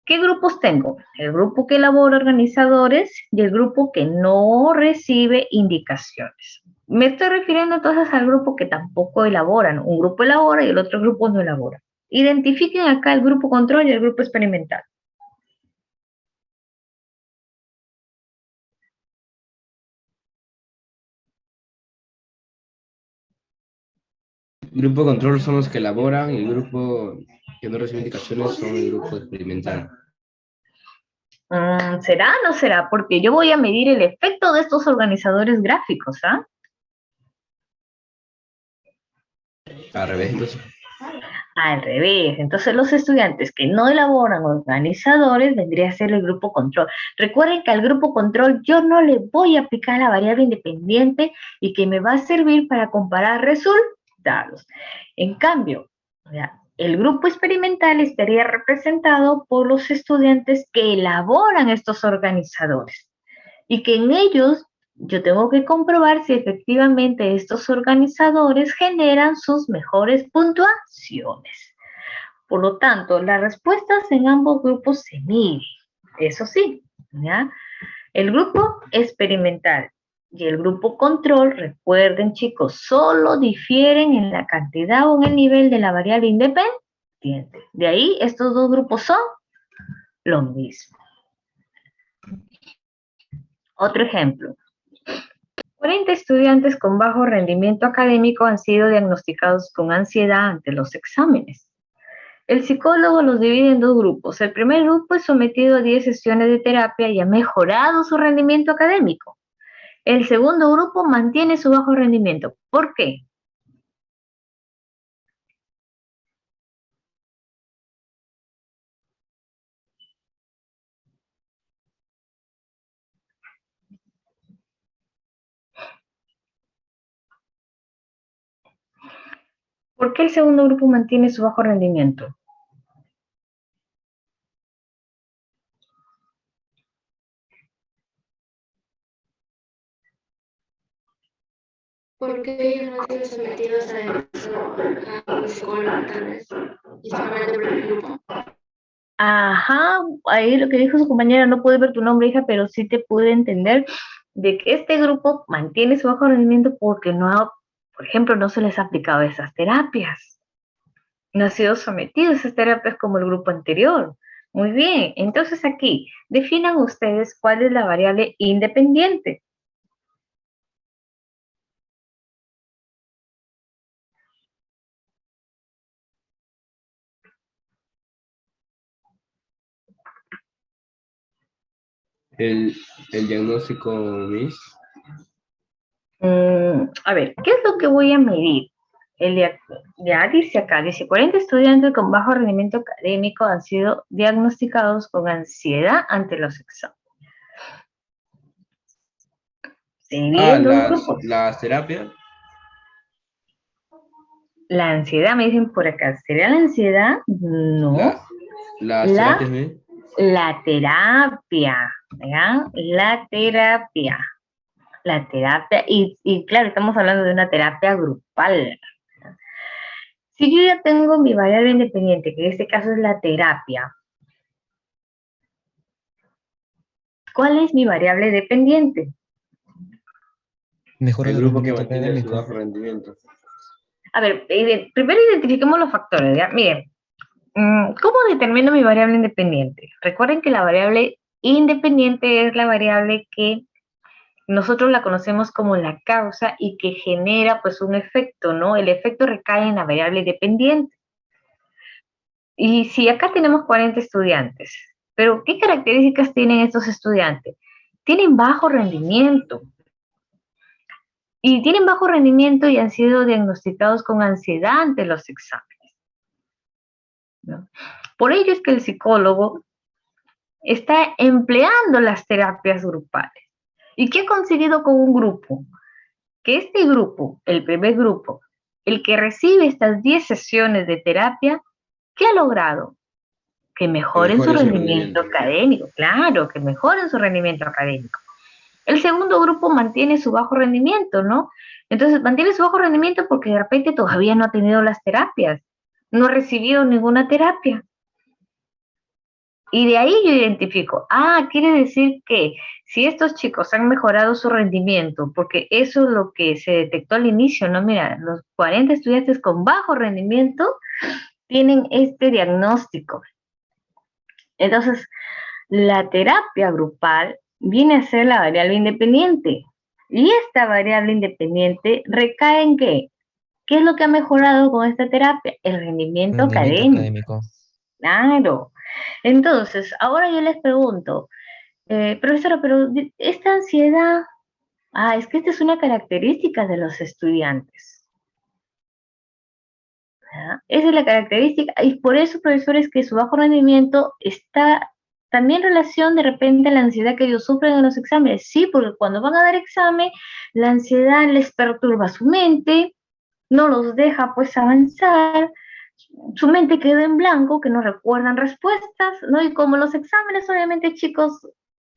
¿Qué grupos tengo? El grupo que elabora organizadores y el grupo que no recibe indicaciones. Me estoy refiriendo entonces al grupo que tampoco elaboran. Un grupo elabora y el otro grupo no elabora. Identifiquen acá el grupo control y el grupo experimental. Grupo de control son los que elaboran y el grupo que no recibe indicaciones son el grupo experimental. ¿Será o no será? Porque yo voy a medir el efecto de estos organizadores gráficos, ¿ah? Al revés, entonces. Al revés, entonces los estudiantes que no elaboran organizadores vendría a ser el grupo control. Recuerden que al grupo control yo no le voy a aplicar la variable independiente y que me va a servir para comparar resultados. En cambio, el grupo experimental estaría representado por los estudiantes que elaboran estos organizadores y que en ellos yo tengo que comprobar si efectivamente estos organizadores generan sus mejores puntuaciones. Por lo tanto, las respuestas en ambos grupos se miden. Eso sí, ¿ya? El grupo experimental y el grupo control, recuerden chicos, solo difieren en la cantidad o en el nivel de la variable independiente. De ahí estos dos grupos son lo mismo. Otro ejemplo. 40 estudiantes con bajo rendimiento académico han sido diagnosticados con ansiedad ante los exámenes. El psicólogo los divide en dos grupos. El primer grupo es sometido a 10 sesiones de terapia y ha mejorado su rendimiento académico. El segundo grupo mantiene su bajo rendimiento. ¿Por qué? ¿Por qué el segundo grupo mantiene su bajo rendimiento? Porque ellos no han sido sometidos a un psicólogo, tal vez, y solamente por el grupo. Ajá, ahí lo que dijo su compañera, no pude ver tu nombre, hija, pero sí te pude entender de que este grupo mantiene su bajo rendimiento porque no ha, por ejemplo, no se les ha aplicado esas terapias. No ha sido sometido a esas terapias como el grupo anterior. Muy bien, entonces aquí, definan ustedes cuál es la variable independiente. El diagnóstico, Miss. A ver, ¿qué es lo que voy a medir? Ya dice acá, dice 40 estudiantes con bajo rendimiento académico han sido diagnosticados con ansiedad ante los exámenes. Se dividen en dos grupos. Las terapias. La ansiedad, me dicen por acá, ¿sería la ansiedad? No. Las terapias, Miss. La terapia, ¿ya? La terapia. La terapia, y claro, estamos hablando de una terapia grupal. Si yo ya tengo mi variable independiente, que en este caso es la terapia, ¿cuál es mi variable dependiente? Mejor el grupo que mantiene su bajo rendimiento. A ver, primero identifiquemos los factores, ¿ya? Miren, ¿cómo determino mi variable independiente? Recuerden que la variable independiente es la variable que nosotros la conocemos como la causa y que genera pues un efecto, ¿no? El efecto recae en la variable dependiente. Y si acá tenemos 40 estudiantes, pero ¿qué características tienen estos estudiantes? Tienen bajo rendimiento. Y tienen bajo rendimiento y han sido diagnosticados con ansiedad ante los exámenes, ¿no? Por ello es que el psicólogo está empleando las terapias grupales. ¿Y qué ha conseguido con un grupo? Que este grupo, el primer grupo, el que recibe estas 10 sesiones de terapia, ¿qué ha logrado? Que mejoren su rendimiento académico, claro, que mejoren su rendimiento académico. El segundo grupo mantiene su bajo rendimiento, ¿no? Entonces, mantiene su bajo rendimiento porque de repente todavía no ha tenido las terapias, no ha recibido ninguna terapia. Y de ahí yo identifico, quiere decir que si estos chicos han mejorado su rendimiento, porque eso es lo que se detectó al inicio, ¿no? Mira, los 40 estudiantes con bajo rendimiento tienen este diagnóstico. Entonces, la terapia grupal viene a ser la variable independiente. Y esta variable independiente recae en ¿qué? ¿Qué es lo que ha mejorado con esta terapia? El rendimiento académico. Claro. Entonces, ahora yo les pregunto, profesora, pero esta ansiedad, es que esta es una característica de los estudiantes. ¿Ya? Esa es la característica, y por eso, profesores, que su bajo rendimiento está también en relación de repente a la ansiedad que ellos sufren en los exámenes. Sí, porque cuando van a dar examen, la ansiedad les perturba su mente, no los deja pues avanzar, su mente queda en blanco, que no recuerdan respuestas, ¿no? Y como los exámenes, obviamente, chicos,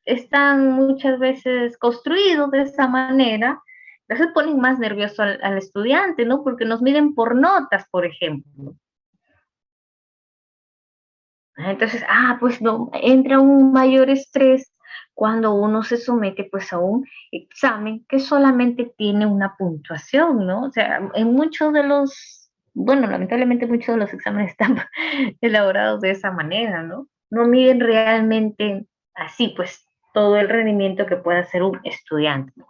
están muchas veces construidos de esa manera, entonces ponen más nervioso al estudiante, ¿no? Porque nos miden por notas, por ejemplo. Entonces, pues no, entra un mayor estrés cuando uno se somete pues a un examen que solamente tiene una puntuación, ¿no? O sea, en muchos de los, bueno, lamentablemente muchos de los exámenes están elaborados de esa manera, ¿no? No miden realmente así pues todo el rendimiento que puede hacer un estudiante, ¿no?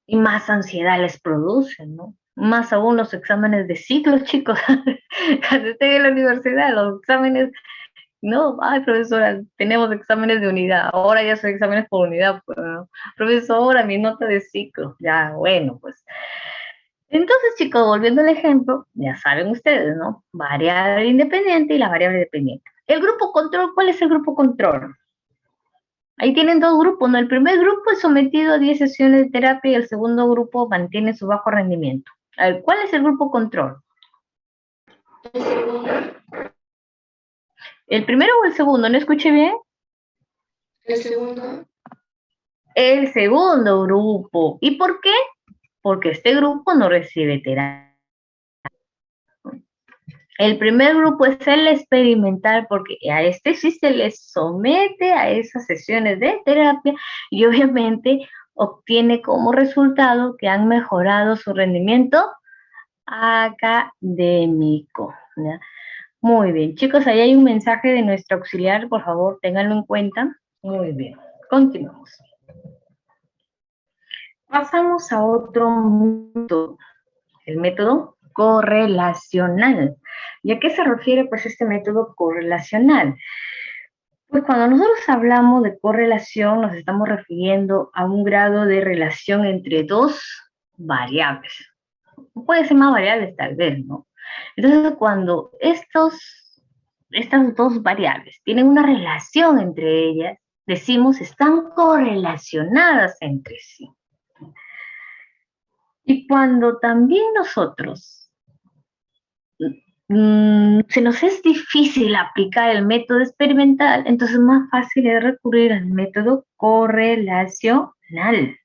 Y más ansiedad les producen, ¿no? Más aún los exámenes de ciclos, chicos. Cuando estén en la universidad, los exámenes, no, ay, profesora, tenemos exámenes de unidad, ahora ya son exámenes por unidad, pues, ¿no? Profesora, mi nota de ciclo, ya, bueno, pues. Entonces, chicos, volviendo al ejemplo, ya saben ustedes, ¿no? Variable independiente y la variable dependiente. El grupo control, ¿cuál es el grupo control? Ahí tienen dos grupos, ¿no? El primer grupo es sometido a 10 sesiones de terapia y el segundo grupo mantiene su bajo rendimiento. A ver, ¿cuál es el grupo control? El segundo. ¿El primero o el segundo? ¿No escuché bien? El segundo. El segundo grupo. ¿Y por qué? Porque este grupo no recibe terapia. El primer grupo es el experimental, porque a este sí se les somete a esas sesiones de terapia y obviamente obtiene como resultado que han mejorado su rendimiento académico, ¿ya? Muy bien, chicos, ahí hay un mensaje de nuestro auxiliar, por favor, ténganlo en cuenta. Muy bien, continuamos. Pasamos a otro método, el método correlacional. ¿Y a qué se refiere pues este método correlacional? Pues cuando nosotros hablamos de correlación nos estamos refiriendo a un grado de relación entre dos variables. Puede ser más variables tal vez, ¿no? Entonces cuando estas dos variables tienen una relación entre ellas, decimos están correlacionadas entre sí. Y cuando también nosotros se nos es difícil aplicar el método experimental, entonces más fácil es recurrir al método correlacional.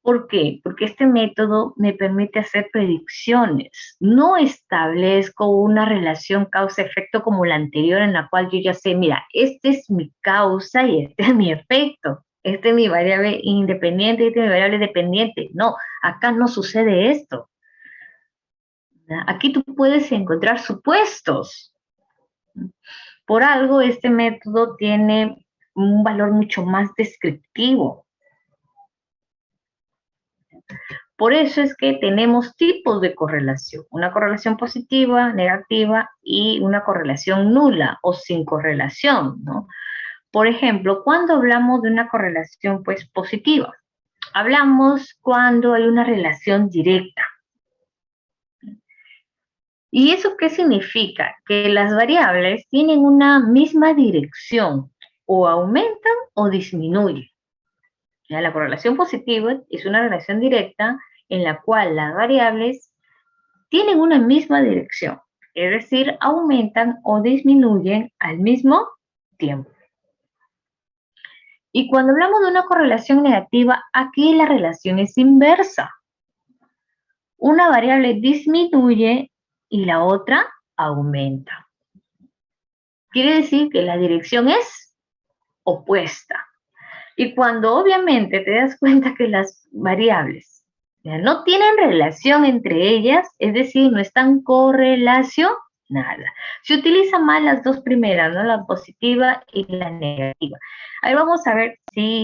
¿Por qué? Porque este método me permite hacer predicciones. No establezco una relación causa-efecto como la anterior en la cual yo ya sé, mira, este es mi causa y este es mi efecto. Este es mi variable independiente y este es mi variable dependiente. No, acá no sucede esto. Aquí tú puedes encontrar supuestos. Por algo, este método tiene un valor mucho más descriptivo. Por eso es que tenemos tipos de correlación. Una correlación positiva, negativa y una correlación nula o sin correlación, ¿no? Por ejemplo, cuando hablamos de una correlación pues positiva, hablamos cuando hay una relación directa. ¿Y eso qué significa? Que las variables tienen una misma dirección, o aumentan o disminuyen. Ya, la correlación positiva es una relación directa en la cual las variables tienen una misma dirección, es decir, aumentan o disminuyen al mismo tiempo. Y cuando hablamos de una correlación negativa, aquí la relación es inversa. Una variable disminuye y la otra aumenta. Quiere decir que la dirección es opuesta. Y cuando obviamente te das cuenta que las variables no tienen relación entre ellas, es decir, no están correlacionadas. Se utilizan más las dos primeras, ¿no? La positiva y la negativa. Ahí vamos a ver si